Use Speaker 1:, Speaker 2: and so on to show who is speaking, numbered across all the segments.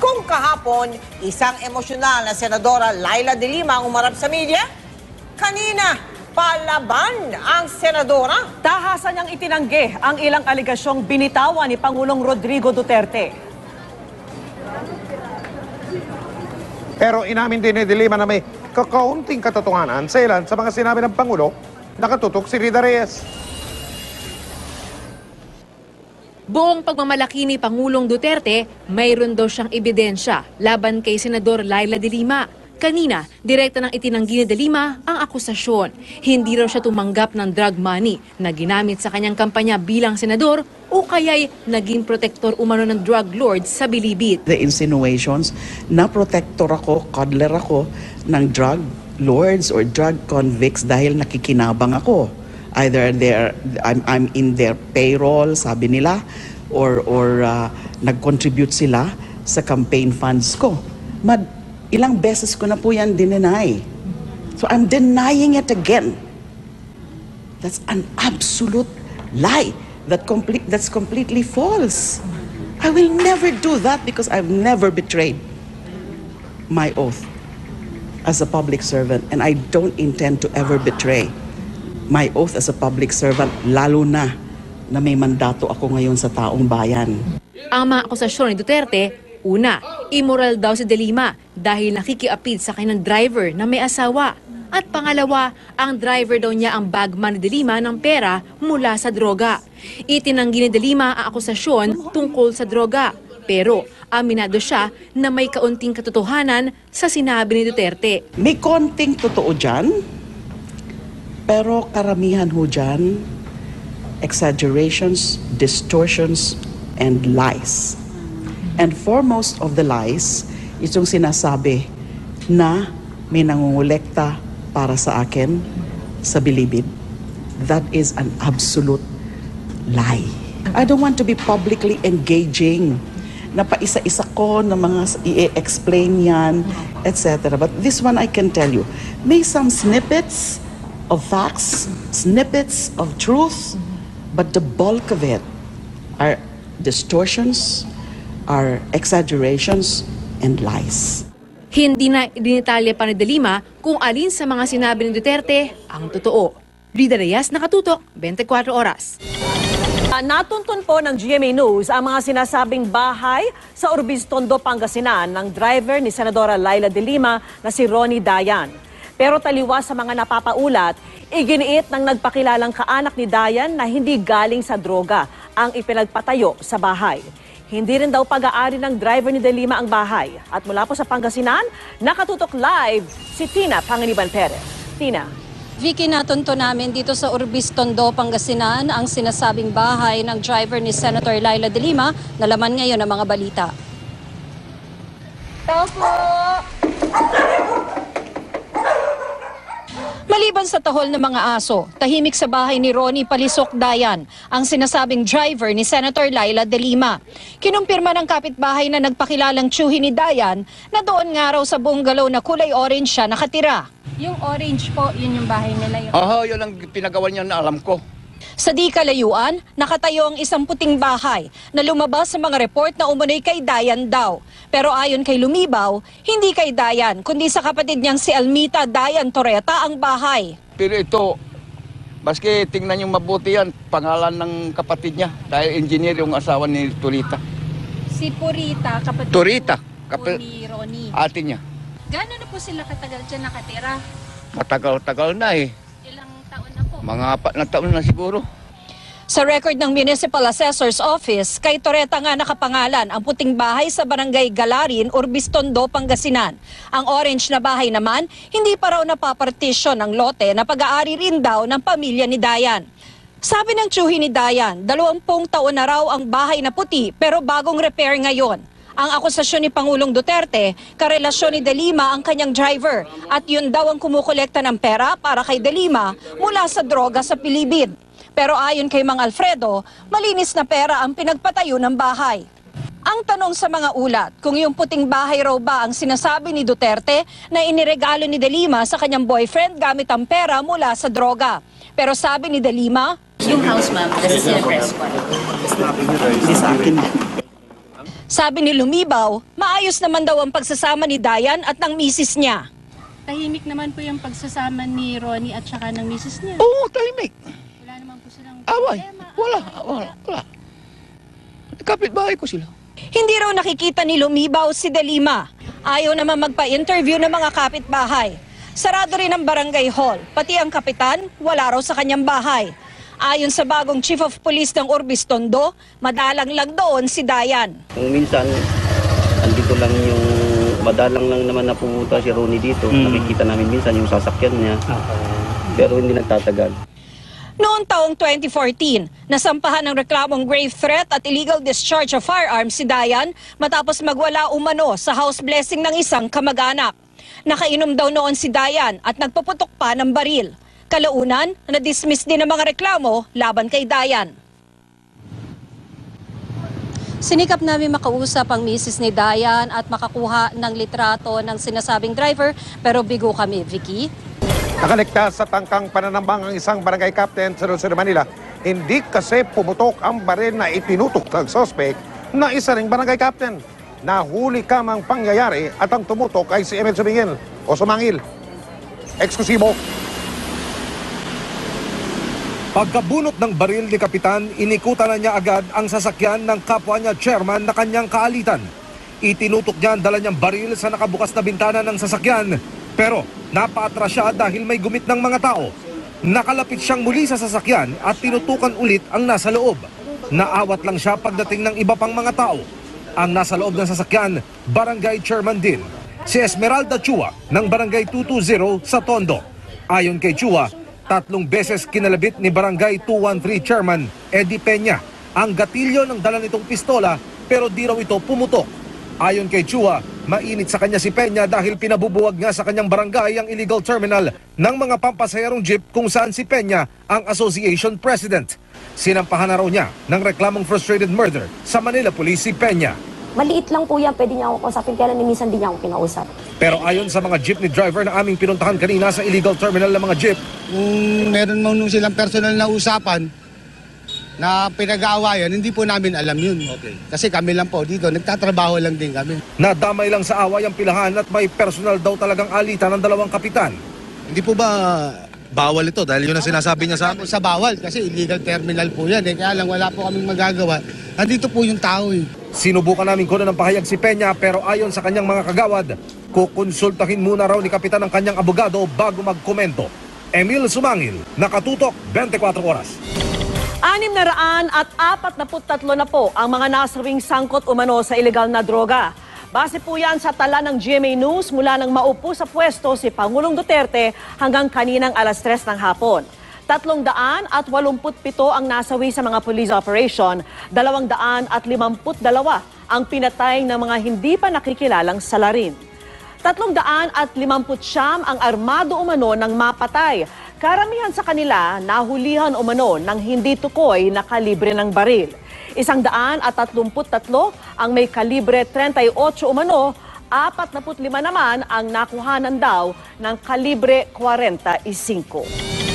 Speaker 1: Kung kahapon, isang emosyonal na Senadora Laila de Lima ang umarap sa media, kanina, palaban ang Senadora.
Speaker 2: Tahasan niyang itinanggi ang ilang aligasyong binitawan ni Pangulong Rodrigo Duterte.
Speaker 3: Pero inamin din ni de Lima na may kakaunting katotohanan sa ilan sa mga sinabi ng Pangulo, nakatutok si Rida Reyes.
Speaker 4: Buong pagmamalaki ni Pangulong Duterte, mayroon daw siyang ebidensya laban kay Senador Laila de Lima. Kanina, direkta nang itinanggi ni de Lima ang akusasyon. Hindi raw siya tumanggap ng drug money na ginamit sa kanyang kampanya bilang senador o kaya'y naging protektor umano ng drug lords sa Bilibid.
Speaker 5: The insinuations na protector ako, coddler ako ng drug lords or drug convicts dahil nakikinabang ako. Either I'm in their payroll, sabi nila, or nag-contribute sila sa campaign funds ko. Ilang beses ko na po yan dinenay. So I'm denying it again. That's an absolute lie. That's completely false. I will never do that because I've never betrayed my oath as a public servant, and I don't intend to ever betray my oath as a public servant, lalo na may mandato ako ngayon sa taong bayan.
Speaker 4: Ang mga akusasyon ni Duterte, una, immoral daw si de Lima dahil nakikiapid sa kanyang driver na may asawa. At pangalawa, ang driver daw niya ang bagman ni de Lima ng pera mula sa droga. Itinanggi ni de Lima ang akusasyon tungkol sa droga. Pero aminado siya na may kaunting katotohanan sa sinabi ni Duterte.
Speaker 5: May konting totoo dyan, pero karamihan ho dyan, exaggerations, distortions, and lies. And foremost of the lies, itong sinasabi na may nangungulekta para sa akin sa Bilibid. That is an absolute lie. I don't want to be publicly engaging na paisa-isa ko na mga i-explain yan, etc. But this one I can tell you, may some snippets of facts, snippets of truth, but the bulk of it are distortions, are exaggerations, and lies.
Speaker 4: Hindi na dinitalya pa ni de Lima kung alin sa mga sinabi ni Duterte ang totoo. Rida Reyes, Nakatutok, 24 Oras.
Speaker 2: Natuntun po ng GMA News ang mga sinasabing bahay sa Urbis, Tondo, Pangasinan ng driver ni Senadora Laila de Lima na si Ronnie Dayan. Pero taliwas sa mga napapaulat, iginiit ng nagpakilalang kaanak ni Dayan na hindi galing sa droga ang ipinagpatayo sa bahay. Hindi rin daw pag-aari ng driver ni de Lima ang bahay. At mula po sa Pangasinan, nakatutok live si Tina Panganiban Perez. Tina.
Speaker 6: Vicky, natunto namin dito sa Urbis, Tondo, Pangasinan ang sinasabing bahay ng driver ni Senator Laila de Lima na laman ngayon ng mga balita. Maliban sa tahol ng mga aso, tahimik sa bahay ni Ronnie Palisok Dayan ang sinasabing driver ni Senator Laila de Lima. Kinumpirma ng kapitbahay na nagpakilalang tiyuhin ni Dayan na doon nga raw sa bungalow na kulay orange siya nakatira.
Speaker 7: Yung orange po, yun yung bahay nila.
Speaker 8: Yun ang pinagawa niya na alam ko.
Speaker 6: Sa di kalayuan, nakatayo ang isang puting bahay na lumabas sa mga report na umunoy kay Dayan daw. Pero ayon kay Lumibaw, hindi kay Dayan, kundi sa kapatid niyang si Almita Dayan Torreta ang bahay.
Speaker 8: Pero ito, maski tingnan yung mabuti yan, pangalan ng kapatid niya. Dahil engineer yung asawa ni Turita.
Speaker 7: Si Purita, kapatid
Speaker 8: Turita,
Speaker 7: ni Ronnie.
Speaker 8: ate niya.
Speaker 7: Gano'n na po sila katagal dyan nakatira?
Speaker 8: Matagal-tagal na eh.
Speaker 7: Ilang taon na po?
Speaker 8: Mga 4 na taon na siguro.
Speaker 6: Sa record ng Municipal Assessor's Office, kay Torreta nga nakapangalan ang puting bahay sa Barangay Galarin, Urbis, Tondo, Pangasinan. Ang orange na bahay naman, hindi pa raw napapartisyon ng lote na pag-aari rin daw ng pamilya ni Dayan. Sabi ng tiyuhin ni Dayan, 20 taon na raw ang bahay na puti pero bagong repair ngayon. Ang akusasyon ni Pangulong Duterte, karelasyon ni de Lima ang kanyang driver at yun daw ang kumukolekta ng pera para kay de Lima mula sa droga sa Bilibid. Pero ayon kay Mang Alfredo, malinis na pera ang pinagpatayo ng bahay. Ang tanong sa mga ulat, kung yung puting bahay raw ba ang sinasabi ni Duterte na iniregalo ni de Lima sa kanyang boyfriend gamit ang pera mula sa droga. Pero sabi ni de Lima,
Speaker 7: Yung house, ma'am, kasi sila press ko.
Speaker 5: Hindi sa akin.
Speaker 6: Sabi ni Lumibaw, maayos naman daw ang pagsasama ni Dayan at ng misis niya.
Speaker 7: Tahimik naman po yung pagsasama ni Ronnie at saka ng misis niya.
Speaker 8: Oo, tahimik.
Speaker 7: Wala naman po silang
Speaker 8: Away.
Speaker 7: problema.
Speaker 8: Wala. Kapit-bahay ko sila.
Speaker 6: Hindi raw nakikita ni Lumibaw si De Lima. Ayaw naman magpa-interview ng mga kapitbahay. Sarado rin ang barangay hall. Pati ang kapitan, wala raw sa kanyang bahay. Ayon sa bagong Chief of Police ng Urbis Tondo, madalang lang doon si Dayan.
Speaker 9: Kung minsan, andito lang yung madalang lang naman na pumunta si Ronnie dito. Nakikita namin minsan yung sasakyan niya. Pero hindi nagtatagal.
Speaker 6: Noong taong 2014, nasampahan ng reklamong grave threat at illegal discharge of firearms si Dayan matapos magwala umano sa house blessing ng isang kamag-anak. Nakainom daw noon si Dayan at nagpaputok pa ng baril. Kalaunan, na-dismiss din ang mga reklamo laban kay Dayan. Sinikap namin makausap ang misis ni Dayan at makakuha ng litrato ng sinasabing driver pero bigo kami, Vicky.
Speaker 3: Nakaligtas sa tangkang pananambang ang isang barangay captain sa Luzon, Manila. Hindi kasi pumutok ang baril na itinutok ng suspect na isa ring barangay captain. Nahuli kamang pangyayari at ang tumutok ay si Emil Sumangil. Eksklusibo.
Speaker 10: Pagkabunot ng baril ni Kapitan, inikutan na niya agad ang sasakyan ng kapwa niya chairman na kanyang kaalitan. Itinutok niya ang dala niyang baril sa nakabukas na bintana ng sasakyan. Pero napaatras siya dahil may gumit ng mga tao. Nakalapit siyang muli sa sasakyan at tinutukan ulit ang nasa loob. Naawat lang siya pagdating ng iba pang mga tao. Ang nasa loob ng sasakyan, barangay chairman din, si Esmeralda Chua ng barangay 220 sa Tondo. Ayon kay Chua, 3 beses kinalabit ni barangay 213 chairman Eddie Peña ang gatilyo ng dala nitong pistola pero di raw ito pumutok. Ayon kay Chua, mainit sa kanya si Peña dahil pinabubuwag nga sa kanyang barangay ang illegal terminal ng mga pampasaherong jeep kung saan si Peña ang association president. Sinampahan na raw niya ng reklamong frustrated murder sa Manila Police si Peña.
Speaker 11: Maliit lang po yan, pwede niya ako kausapin, kaya lang minsan din niya ako kinausap.
Speaker 10: Pero ayon sa mga jeepney driver na aming pinuntahan kanina sa illegal terminal ng mga jeep,
Speaker 12: meron mo nung silang personal na usapan na pinag-aawayan, hindi po namin alam yun. Okay. Kasi kami lang po dito, nagtatrabaho lang din kami.
Speaker 10: nadamay lang sa away ang pilahan at may personal daw talagang alitan ng 2 kapitan.
Speaker 12: Hindi po ba bawal ito dahil yun ang sinasabi niya sa amin? Sa bawal kasi illegal terminal po yan. Kaya lang wala po kaming magagawa. Andito po yung tao eh.
Speaker 10: Sinubukan namin kunan ng pahayag si Peña pero ayon sa kanyang mga kagawad, kukonsultahin muna raw ni Kapitan ang kanyang abogado bago magkomento. Emil Sumangil, Nakatutok, 24 Oras.
Speaker 2: 643 na po ang mga nasawing sangkot umano sa ilegal na droga. Base po yan sa tala ng GMA News mula nang maupo sa pwesto si Pangulong Duterte hanggang kaninang alas 3 ng hapon. 387 ang nasawi sa mga police operation, 252 ang pinatay ng mga hindi pa nakikilalang salarin. 359 ang armado umano ng mapatay. Karamihan sa kanila nahulihan umano ng hindi tukoy na kalibre ng baril. 133 ang may kalibre 38 umano, 45 naman ang nakuhanan daw ng kalibre 45.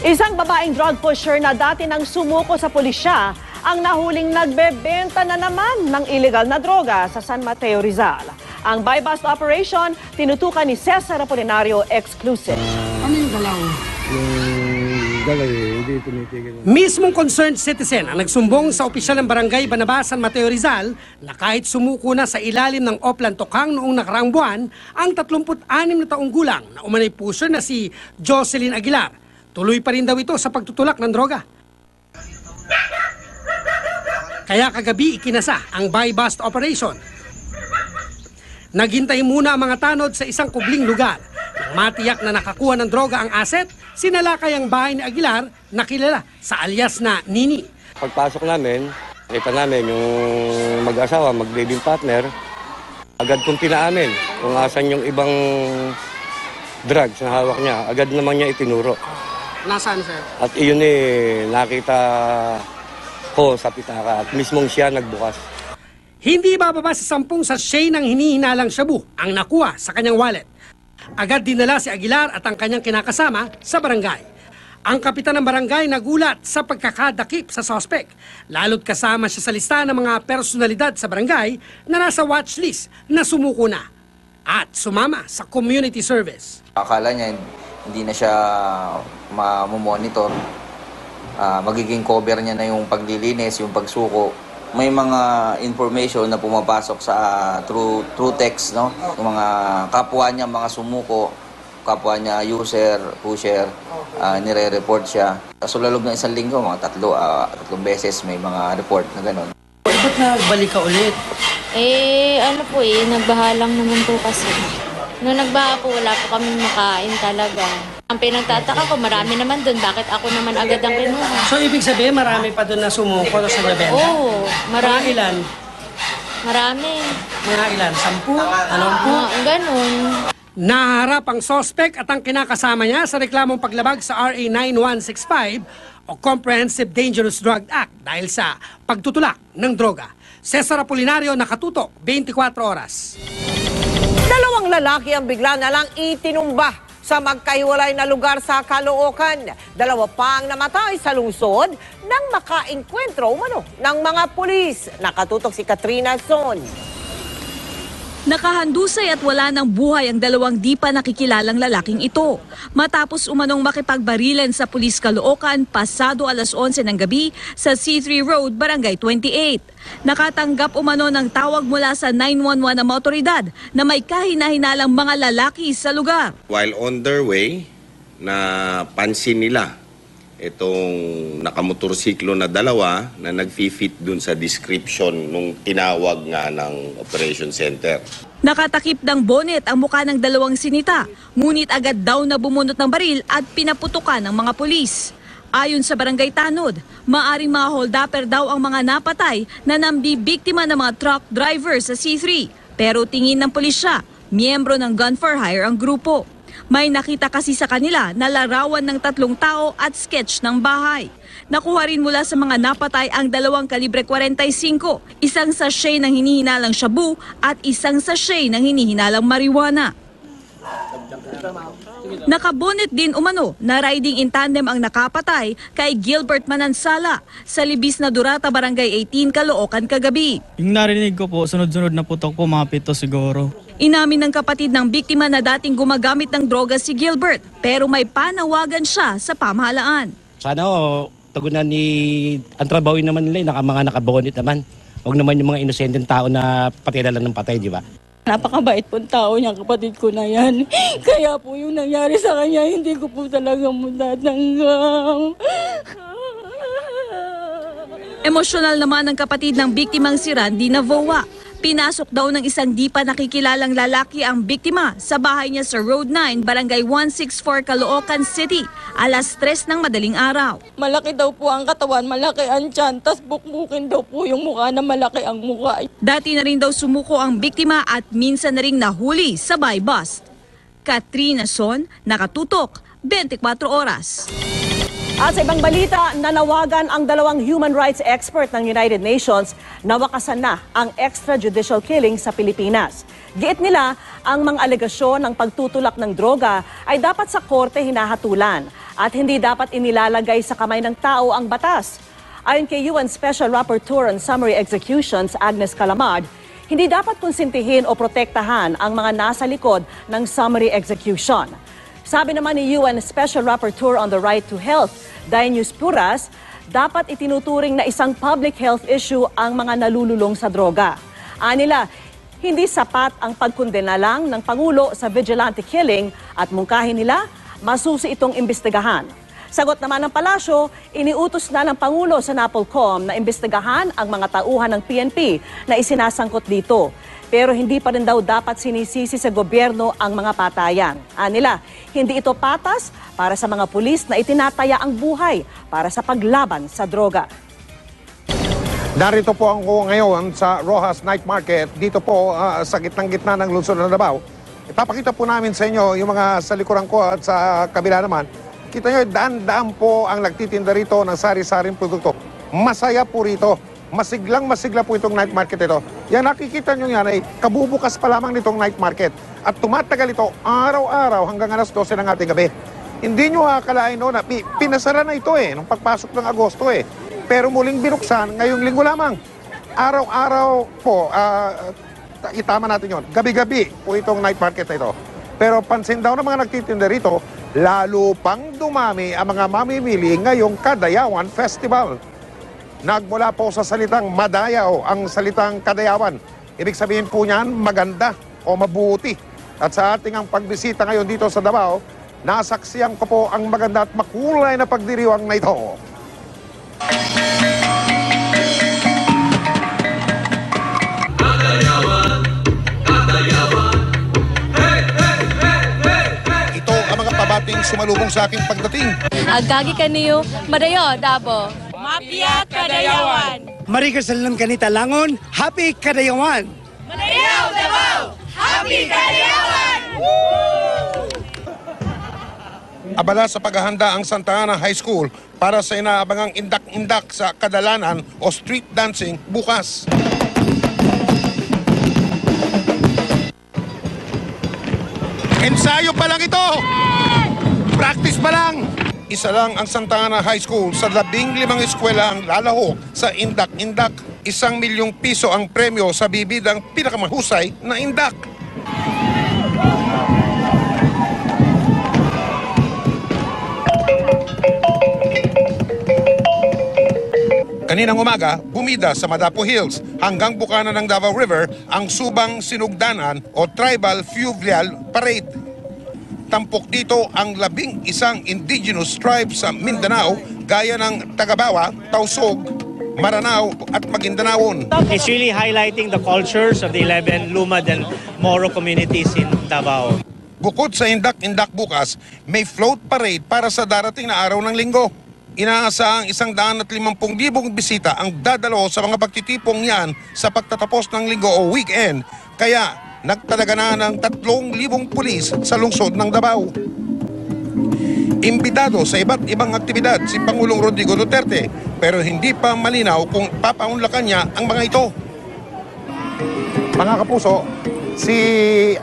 Speaker 2: Isang babaeng drug pusher na dati nang sumuko sa pulisya ang nahuling nagbebenta na naman ng illegal na droga sa San Mateo, Rizal. Ang buy-bust operation, tinutukan ni Cesar Apolinario, exclusive.
Speaker 13: Ano yung galaw? Yung galaw hindi tumitigil. Mismong concerned citizen ang nagsumbong sa opisyal ng barangay Banaba, San Mateo, Rizal na kahit sumuko na sa ilalim ng Oplan Tokang noong nakaraang buwan, ang 36 na taong gulang na umanay pusher na si Jocelyn Aguilar. Tuloy pa rin daw ito sa pagtutulak ng droga. Kaya kagabi ikinasa ang buy-bust operation. Naghintay muna ang mga tanod sa isang kubling lugar. Nang matiyak na nakakuha ng droga ang asset, sinalakay ang bahay ni Aguilar na kilala sa alias na Nini.
Speaker 9: Pagpasok namin, kita namin yung mag-asawa, mag-living partner. Agad kong tinaamin kung asan yung ibang drugs na hawak niya. Agad naman niya itinuro.
Speaker 13: Nasaan, sir?
Speaker 9: At iyon nakita ko sa pitaka at mismong siya nagbukas.
Speaker 13: Hindi bababa sa 10 sachet ng hinihinalang shabu ang nakuha sa kanyang wallet. Agad dinala si Aguilar at ang kanyang kinakasama sa barangay. Ang kapitan ng barangay nagulat sa pagkakadakip sa sospek. Lalo't kasama siya sa listahan ng mga personalidad sa barangay na nasa watchlist na sumuko na at sumama sa community service.
Speaker 14: Akala niya hindi na siya mamomonitor. Magiging cover niya na yung paglilinis, yung pagsuko. May mga information na pumapasok sa through text, no? Yung mga kapwa niya, mga sumuko, kapwa niya user, pusher, nire-report siya. So lalo ng isang linggo, mga tatlong beses may mga report na gano'n.
Speaker 13: Ba't nagbalik ka ulit?
Speaker 15: Nagbaha lang naman po kasi. Nung nagbaha po, wala po kami makain talaga. Ang pinagtataka ko, marami naman doon. Bakit ako naman agad ang kinuha?
Speaker 13: So ibig sabihin, marami pa doon na sumuko sa nabenta?
Speaker 15: Oo, marami.
Speaker 13: Mga ilan?
Speaker 15: Marami.
Speaker 13: Mga ilan? 10? 20?
Speaker 15: Ganun.
Speaker 13: Naharap ang sospek at ang kinakasama niya sa reklamong paglabag sa RA 9165 o Comprehensive Dangerous Drug Act dahil sa pagtutulak ng droga. Cesar Apolinario, Nakatutok, 24 Oras.
Speaker 1: Dalawang lalaki ang bigla na lang itinumba sa magkahiwalay na lugar sa Caloocan. Dalawa pa ang namatay sa lungsod nang makaengkwentro umano ng mga pulis. Nakatutok si Katrina Son.
Speaker 16: Nakahandusay at wala ng buhay ang dalawang di pa nakikilalang lalaking ito. Matapos umanong makipagbarilan sa Pulis Caloocan pasado alas 11 ng gabi sa C3 Road, Barangay 28. Nakatanggap umano ng tawag mula sa 911 na otoridad na may kahina-hinalang mga lalaki sa lugar.
Speaker 17: While on their way, napansin nila itong nakamotorsiklo na dalawa na nag-fit dun sa description nung tinawag nga ng Operation Center.
Speaker 16: Nakatakip ng bonnet ang mukha ng dalawang sinita, ngunit agad daw na bumunot ng baril at pinaputukan ng mga pulis. Ayon sa Barangay Tanod, maaring mga hold-upper daw ang mga napatay na nambibiktima ng mga truck driver sa C3. Pero tingin ng pulisya, miyembro ng Gun for Hire ang grupo. May nakita kasi sa kanila na larawan ng 3 tao at sketch ng bahay. Nakuha rin mula sa mga napatay ang 2 kalibre 45, isang sachet ng hinihinalang shabu at isang sachet ng hinihinalang marijuana. Nakabonet din umano na riding in tandem ang nakapatay kay Gilbert Manansala sa Libis na Durata, Barangay 18, Caloocan kagabi.
Speaker 18: Yung narinig ko po, sunod-sunod na putok po, mga 7 siguro.
Speaker 16: Inamin ng kapatid ng biktima na dating gumagamit ng droga si Gilbert pero may panawagan siya sa pamahalaan.
Speaker 19: Sana tagunan ang trabawin naman nila, mga nakabonit naman. Huwag naman yung mga inosenteng tao na patay na lang ng patay, di ba?
Speaker 15: Napakabait po tao niya, kapatid ko na yan. Kaya po yung nangyari sa kanya, hindi ko po talaga matatanggap.
Speaker 16: Emosyonal naman ang kapatid ng biktimang si Randy Navoa. Pinasok daw ng isang di pa nakikilalang lalaki ang biktima sa bahay niya sa Road 9, Barangay 164, Caloocan City, alas 3 ng madaling araw.
Speaker 15: Malaki daw po ang katawan, malaki ang tiyan, tas bukbukin daw po yung mukha na malaki ang mukha.
Speaker 16: Dati na rin daw sumuko ang biktima at minsan na ring nahuli sa buy bust. Katrina Son, Nakatutok, 24 Oras.
Speaker 2: At sa ibang balita, nanawagan ang 2 human rights expert ng United Nations na wakasan na ang extrajudicial killing sa Pilipinas. Giit nila, ang mga alegasyon ng pagtutulak ng droga ay dapat sa korte hinahatulan at hindi dapat inilalagay sa kamay ng tao ang batas. Ayon kay UN Special Rapporteur on Summary Executions, Agnes Calamard, hindi dapat konsintihin o protektahan ang mga nasa likod ng summary execution. Sabi naman ni UN Special Rapporteur on the Right to Health, Dainius Puras, dapat itinuturing na isang public health issue ang mga nalululong sa droga. Anila, hindi sapat ang pagkondena lang ng Pangulo sa vigilante killing at mungkahin nila, masusi itong imbestigahan. Sagot naman ng Palasyo, iniutos na ng Pangulo sa NAPOLCOM na imbestigahan ang mga tauhan ng PNP na isinasangkot dito. Pero hindi pa rin daw dapat sinisisi sa gobyerno ang mga patayan. Anila, hindi ito patas para sa mga pulis na itinataya ang buhay para sa paglaban sa droga.
Speaker 3: Narito po ako ngayon sa Rojas Night Market, dito po sa gitnang-gitna ng lungsod ng Davao. Ipapakita po namin sa inyo yung mga sa likuran ko at sa kabila naman. Kita nyo, daan-daan po ang nagtitinda rito ng sari-saring produkto. Masaya po rito. Masiglang-masigla po itong night market ito. Yan, nakikita nyo yan ay kabubukas pa lamang nitong night market. At tumatagal ito araw-araw hanggang alas 12 ng ating gabi. Hindi nyo akalain no, na pinasara na ito nung pagpasok ng Agosto Pero muling binuksan ngayong linggo lamang. Araw-araw po, itama natin yon. Gabi-gabi po itong night market na ito. Pero pansin daw ng mga nagtitinda rito, lalo pang dumami ang mga mamimili ngayong Kadayawan Festival. Nagmula po sa salitang madayaw ang salitang Kadayawan. Ibig sabihin po niyan, maganda o mabuti. At sa ating ang pagbisita ngayon dito sa Davao, nasaksiyan ko po ang maganda at makulay na pagdiriwang na ito. Ito ang mga pabating sumalubong sa aking pagdating.
Speaker 20: Agkagi kaniyo, madayo, Dabo. Mapia Kadayawan.
Speaker 13: Marika Salam Kanita Langon, Happy Kadayawan!
Speaker 20: Madayo, Dabo! Happy Kadayawan!
Speaker 3: Abala sa paghahanda ang Santa Ana High School para sa inaabangang indak-indak sa kadalanan o street dancing bukas. Ensayo pa lang ito! Practice pa lang! Isa lang ang Santa Ana High School sa 15 eskwela ang lalahok sa indak-indak. 1 milyong piso ang premyo sa bibidang pinakamahusay na indak. Kaninang umaga, bumida sa Madapo Hills hanggang bukana ng Davao River ang Subang Sinugdanan o Tribal Fluvial Parade. Tampok dito ang 11 indigenous tribes sa Mindanao gaya ng Tagabawa, Tausog, Maranao at Maguindanaon.
Speaker 21: It's really highlighting the cultures of the 11 Lumad and Moro communities in Davao.
Speaker 3: Bukod sa indak-indak bukas, may float parade para sa darating na araw ng linggo. Inaasahang 150,000 bisita ang dadalo sa mga pagtitipong yan sa pagtatapos ng linggo o weekend. Kaya nagtalaga na ng 3,000 pulis sa lungsod ng Davao. Imbitado sa iba't ibang aktibidad si Pangulong Rodrigo Duterte pero hindi pa malinaw kung papaunlakan niya ang mga ito. Mga kapuso, si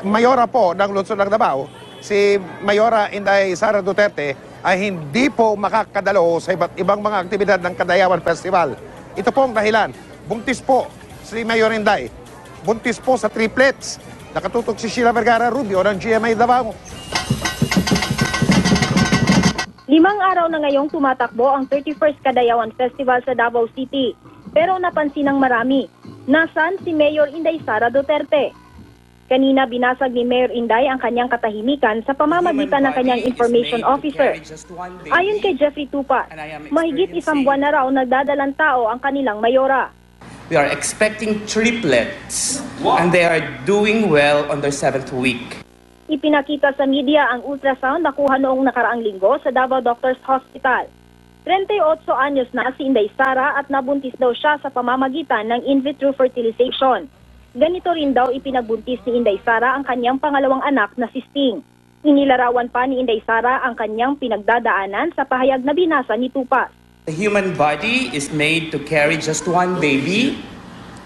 Speaker 3: Mayora po ng lungsod ng Davao, si Mayora Inday Sara Duterte ay hindi po makakadalo sa iba't ibang mga aktibidad ng Kadayawan Festival. Ito po ang dahilan. Buntis po si Mayor Inday. Buntis po sa triplets. Nakatutok si Sheila Vergara Rubio ng GMA Davao.
Speaker 22: 5 araw na ngayong tumatakbo ang 31st Kadayawan Festival sa Davao City. Pero napansin ng marami, nasaan si Mayor Inday Sara Duterte? Kanina binasag ni Mayor Inday ang kanyang katahimikan sa pamamagitan ng kanyang information officer. Ayon kay Jeffrey Tupas, mahigit 1 buwan na raw nagdadalang tao ang kanilang mayora.
Speaker 23: We are expecting triplets and they are doing well on their 7th week.
Speaker 22: Ipinakita sa media ang ultrasound na kuha noong nakaraang linggo sa Davao Doctors Hospital. 38 anyos na si Inday Sara at nabuntis daw siya sa pamamagitan ng in vitro fertilization. Ganito rin daw ipinagbuntis ni Inday Sara ang kanyang pangalawang anak na si Sting. Inilarawan pa ni Inday Sara ang kanyang pinagdadaanan sa pahayag na binasa ni Tupas.
Speaker 23: The human body is made to carry just one baby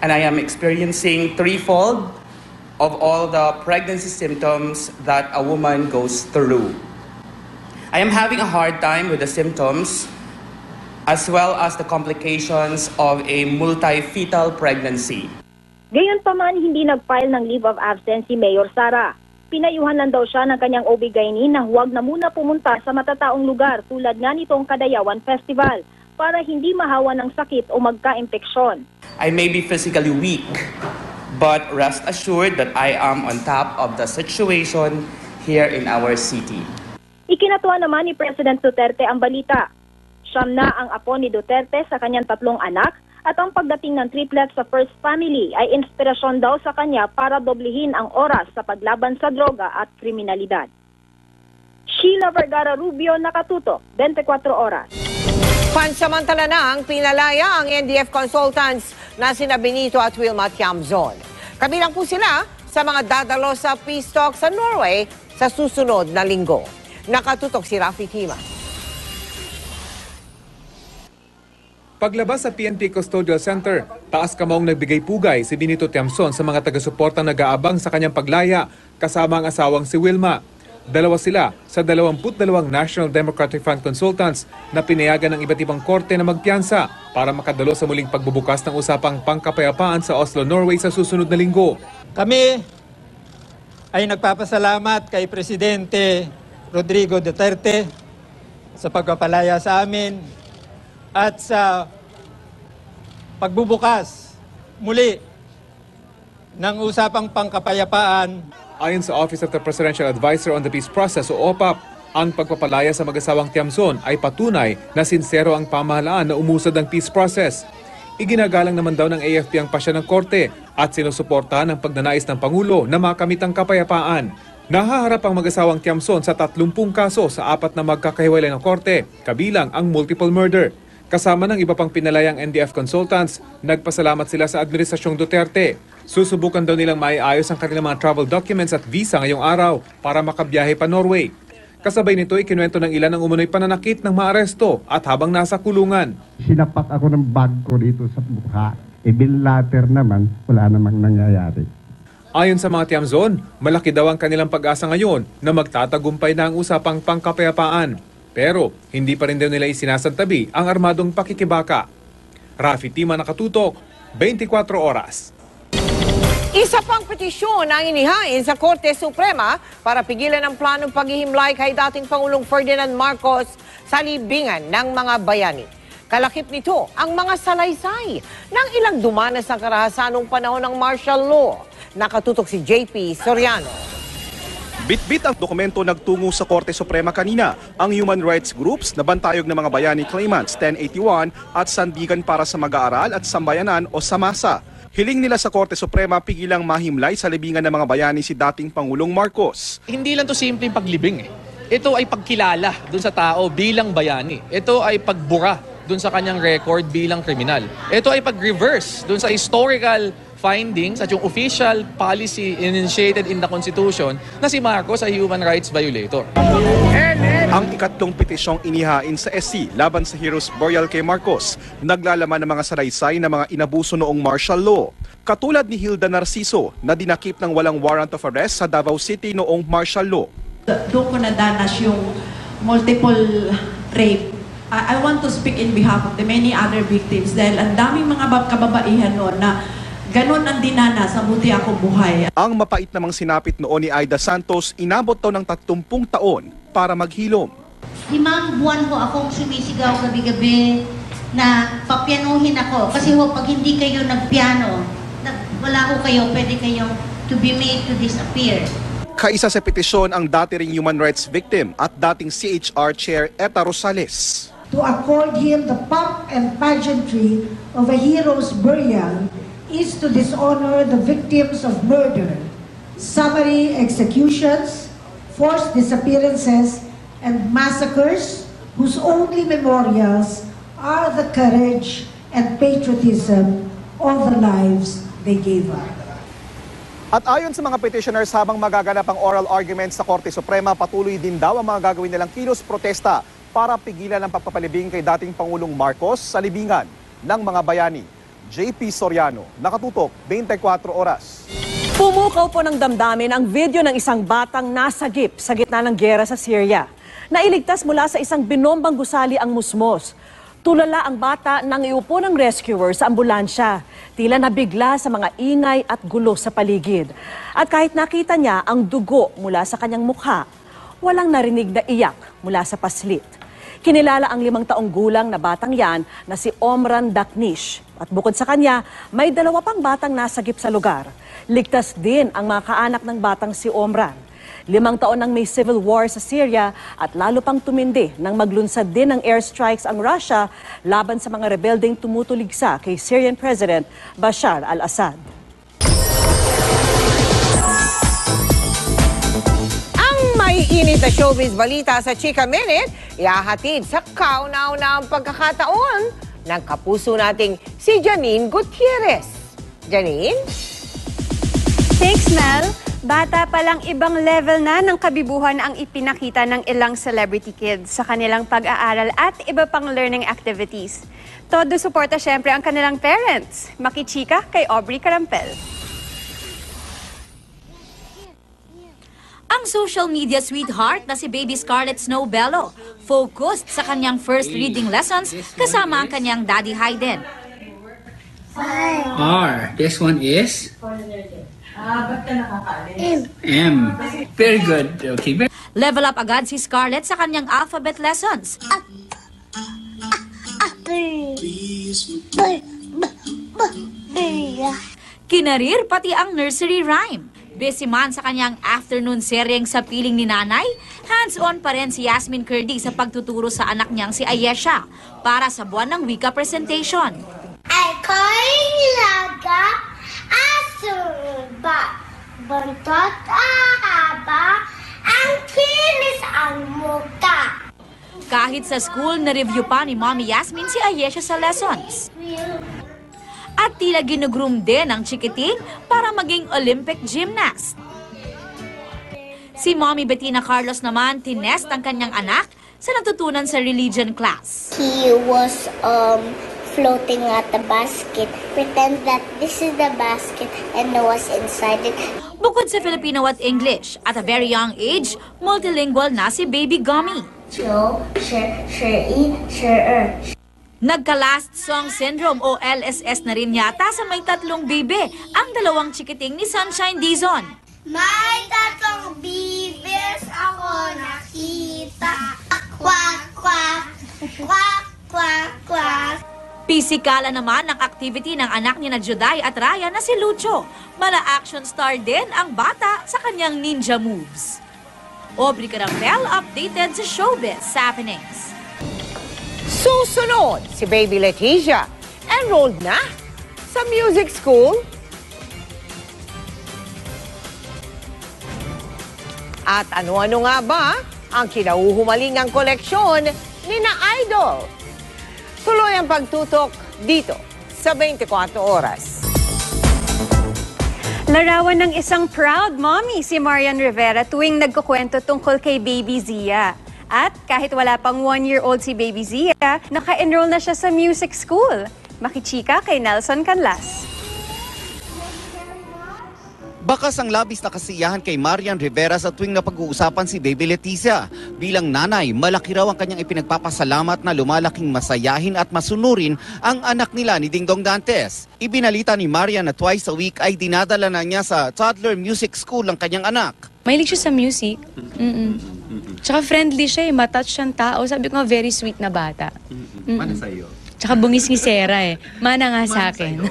Speaker 23: and I am experiencing threefold of all the pregnancy symptoms that a woman goes through. I am having a hard time with the symptoms as well as the complications of a multi-fetal pregnancy.
Speaker 22: Gayunpaman, hindi nag-file ng leave of absence si Mayor Sara. Pinayuhan lang daw siya ng kanyang OB-GYN na huwag na muna pumunta sa matataong lugar tulad nga nitong Kadayawan Festival para hindi mahawa ng sakit o magka-impeksyon.
Speaker 23: I may be physically weak, but rest assured that I am on top of the situation here in our city.
Speaker 22: Ikinatuwa naman ni President Duterte ang balita. Siyam na ang apo ni Duterte sa kanyang 3 anak at ang pagdating ng triplets sa first family ay inspirasyon daw sa kanya para doblihin ang oras sa paglaban sa droga at kriminalidad. Sheila Vergara Rubio, nakatutok, 24 oras.
Speaker 1: Pansamantala na ang pinalaya ang NDF consultants na sina Benito at Wilma Tiamzon. Kabilang po sila sa mga dadalo sa peace talk sa Norway sa susunod na linggo. Nakatutok si Rafi Tima.
Speaker 24: Paglabas sa PNP Custodial Center, taas kamaong nagbigay pugay si Benito Tiamzon sa mga taga-suportang nag-aabang sa kanyang paglaya kasama ang asawang si Wilma. Dalawa sila sa 22 National Democratic Front Consultants na pinayagan ng iba't ibang korte na magpiyansa para makadalo sa muling pagbubukas ng usapang pangkapayapaan sa Oslo, Norway sa susunod na linggo.
Speaker 4: Kami ay nagpapasalamat kay Presidente Rodrigo Duterte sa pagpapalaya sa amin at sa pagbubukas muli ng usapang pangkapayapaan.
Speaker 24: Ayon sa Office of the Presidential Advisor on the Peace Process o OPAP, ang pagpapalaya sa mag-asawang Tiamson ay patunay na sincero ang pamahalaan na umusad ang peace process. Iginagalang naman daw ng AFP ang pasya ng korte at sinusuportahan ang pagnanais ng Pangulo na makamit ang kapayapaan. Nahaharap ang mag-asawang Tiamson sa 30 kaso sa 4 na magkakahiwalay ng korte, kabilang ang multiple murder. Kasama ng iba pang pinalayang NDF consultants, nagpasalamat sila sa Administrasyong Duterte. Susubukan daw nilang maiayos ang kanilang mga travel documents at visa ngayong araw para makabiyahe pa Norway. Kasabay nito, ikinuwento ng ilan ang umunoy pananakit ng maaresto at habang nasa kulungan.
Speaker 5: Sinapak ako ng bag ko dito sa mukha. Bin later naman, wala namang nangyayari.
Speaker 24: Ayon sa mga Tiamson, malaki daw ang kanilang pag-asa ngayon na magtatagumpay na ang usapang pangkapayapaan. Pero hindi pa rin daw nila isinasantabi ang armadong pakikibaka. Rafi Tima, nakatutok, 24 oras.
Speaker 1: Isa pang petisyon ang inihain sa Korte Suprema para pigilan ang planong paghihimlay kay dating Pangulong Ferdinand Marcos sa libingan ng mga bayani. Kalakip nito ang mga salaysay ng ilang dumanas sa karahasan noong panahon ng martial law. Nakatutok si JP Soriano.
Speaker 7: Bitbit ang dokumento nagtungo sa Korte Suprema kanina ang human rights groups na bantayog ng mga bayani claimants 1081 at Sandigan para sa Mag-aaral at Sambayanan o SAMASA. Hiling nila sa Korte Suprema pigilang mahimlay sa libingan ng mga bayani si dating Pangulong Marcos.
Speaker 8: Hindi lang to simpleng paglibing. Ito ay pagkilala dun sa tao bilang bayani. Ito ay pagbura dun sa kanyang record bilang kriminal. Ito ay pag-reverse dun sa historical findings at yung official policy initiated in the Constitution na si Marcos ay human rights violator.
Speaker 7: Ang ikatlong petisyong inihain sa SC laban sa Heroes Burial kay Marcos naglalaman ng mga salaysay na mga inabuso noong martial law. Katulad ni Hilda Narciso na dinakip ng walang warrant of arrest sa Davao City noong martial law.
Speaker 25: Doon ko nadanas yung multiple rape. I want to speak in behalf of the many other victims dahil ang daming mga kababaihan noon na ganon ang dinanas, mabuti ako buhay.
Speaker 7: Ang mapait namang sinapit noon ni Aida Santos, inabot daw ng 30 taon para maghilom.
Speaker 26: 5 buwan ho akong sumisigaw gabi-gabi na papianuhin ako. Kasi ho, pag hindi kayo nagpiano, wala ho kayo, pwede kayong to be made to disappear.
Speaker 7: Kaisa sa petisyon ang dati ring human rights victim at dating CHR Chair Eta Rosales.
Speaker 27: To accord him the pomp and pageantry of a hero's burial is to dishonor the victims of murder, summary executions, forced disappearances, and massacres whose only memorials are the courage and patriotism of the lives they gave up.
Speaker 7: At ayon sa mga petitioners, habang magaganap ang oral arguments sa Korte Suprema, patuloy din daw ang mga gagawin nilang kilos protesta para pigilan ang pagpapalibing kay dating Pangulong Marcos sa libingan ng mga bayani. JP Soriano, nakatutok, 24 oras.
Speaker 2: Pumukaw po ng damdamin ang video ng isang batang nasagip sa gitna ng giyera sa Syria. Nailigtas mula sa isang binombang gusali ang musmos. Tulala ang bata nang iupo ng rescuer sa ambulansya. Tila nabigla sa mga ingay at gulo sa paligid. At kahit nakita niya ang dugo mula sa kanyang mukha, walang narinig na iyak mula sa paslit. Kinilala ang 5 taong gulang na batang yan na si Omran Daknish. At bukod sa kanya, may 2 pang batang nasagip sa lugar. Ligtas din ang mga kaanak ng batang si Omran. 5 taon nang may civil war sa Syria at lalo pang tumindi nang maglunsad din ng airstrikes ang Russia laban sa mga rebeldeng tumutuligsa kay Syrian President Bashar al-Assad.
Speaker 1: May init na showbiz balita sa Chika Minute, ihahatid sa kauna-unahang pagkakataon ng kapuso nating si Janine Gutierrez. Janine?
Speaker 28: Thanks, Mel. Bata pa lang ibang level na ng kabibuhan ang ipinakita ng ilang celebrity kids sa kanilang pag-aaral at iba pang learning activities. Todo suporta syempre ang kanilang parents. Makichika kay Aubrey Carampel.
Speaker 29: Ang
Speaker 6: Ang social media sweetheart na si Baby Scarlett Snow Bello, focused sa kanyang first reading lessons kasama ang kanyang daddy Hayden.
Speaker 9: R. This one is? M. Very good. Okay.
Speaker 6: Level up agad si Scarlett sa kanyang alphabet lessons. Kinarir pati ang nursery rhyme. Busy man sa kanyang afternoon seryeng sa piling ni nanay, hands-on pa rin si Yasmin Curdy sa pagtuturo sa anak niyang si Ayesha para sa buwan ng wika presentation.
Speaker 10: Ako'y laga, asurba, buntot ahaba, ang kinis ang muka.
Speaker 6: Kahit sa school, na-review pa ni Mommy Yasmin si Ayesha sa lessons. At tila ginugroom din ang chikiting para maging Olympic gymnast. Si Mommy Bettina Carlos naman, tinest ang kanyang anak sa natutunan sa religion class.
Speaker 10: He was floating at the basket. Pretend that this is the basket and was inside it.
Speaker 6: Bukod sa Filipino at English, at a very young age, multilingual na si Baby Gummy. Nagka-last song syndrome o LSS na rin yata sa may tatlong bebe ang dalawang chikiting ni Sunshine Dizon.
Speaker 10: May tatlong bibis ako nakita. Kwak, kwak, kwak, kwak, kwak.
Speaker 6: Pisikala naman ang activity ng anak ni na Juday at Raya na si Lucho. Mala-action star din ang bata sa kanyang ninja moves. Aubrey Carampel updated sa showbiz happenings.
Speaker 1: Susunod, si Baby Leticia, enrolled na sa music school. At ano-ano nga ba ang kinauhumalingang koleksyon ni na Idol? Tuloy ang pagtutok dito sa 24 Oras.
Speaker 28: Larawan ng isang proud mommy si Marian Rivera tuwing nagkukwento tungkol kay Baby Zia. At kahit wala pang 1-year-old si Baby Zia, naka-enroll na siya sa music school. Makichika kay Nelson Canlas.
Speaker 11: Bakas ang labis na kasiyahan kay Marian Rivera sa tuwing napag-uusapan si Baby Leticia. Bilang nanay, malaki raw ang kanyang ipinagpapasalamat na lumalaking masayahin at masunurin ang anak nila ni Dingdong Dantes. Ibinalita ni Marian na twice a week ay dinadala na niya sa toddler music school ang kanyang anak.
Speaker 12: Mahilig siya sa music. Tsaka friendly siya eh, matouch siyang tao. Sabi ko nga, very sweet na bata.
Speaker 11: Mana sa'yo?
Speaker 12: Tsaka bungis-ngisera eh. Mana nga sa akin.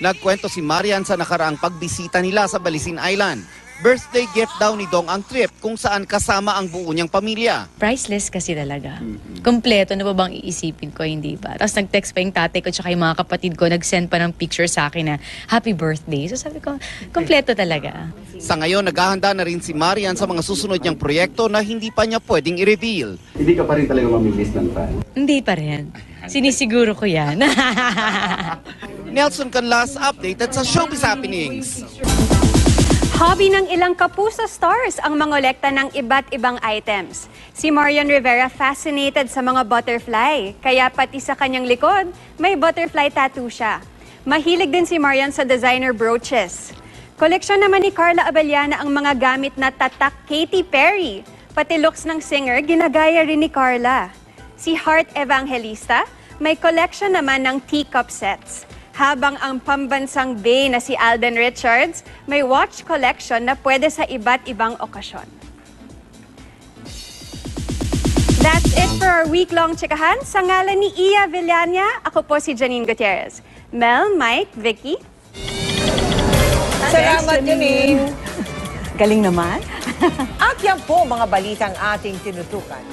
Speaker 11: Nagkwento si Marian sa nakaraang pagbisita nila sa Balisin Island. Birthday gift daw ni Dong ang trip kung saan kasama ang buo niyang pamilya.
Speaker 12: Priceless kasi talaga. Kompleto na ba bang iisipin ko, hindi ba? Tapos nag-text pa yung tatay ko tsaka yung mga kapatid ko, nag-send pa ng picture sa akin na happy birthday. So sabi ko, kompleto talaga.
Speaker 11: Sa ngayon, naghahanda na rin si Marian sa mga susunod niyang proyekto na hindi pa niya pwedeng i-reveal.
Speaker 14: Hindi ka pa rin talaga mamilis ng fan?
Speaker 12: Hindi pa rin. Sinisiguro ko yan.
Speaker 11: Nelson Canlas, updated sa Showbiz Happenings.
Speaker 28: Hobby ng ilang kapuso stars ang mangolekta ng iba't ibang items. Si Marian Rivera fascinated sa mga butterfly, kaya pati sa kanyang likod, may butterfly tattoo siya. Mahilig din si Marian sa designer brooches. Koleksyon naman ni Carla Abellana ang mga gamit na tatak Katy Perry. Pati looks ng singer, ginagaya rin ni Carla. Si Heart Evangelista, may collection naman ng teacup sets. Habang ang pambansang bae na si Alden Richards, may watch collection na pwede sa iba't ibang okasyon. That's it for our week-long chikahan. Sa ngalan ni Iya Villania, ako po si Janine Gutierrez. Mel, Mike, Vicky.
Speaker 1: Salamat, Janine.
Speaker 2: Galing naman.
Speaker 1: At yan po mga balitang ating tinutukan.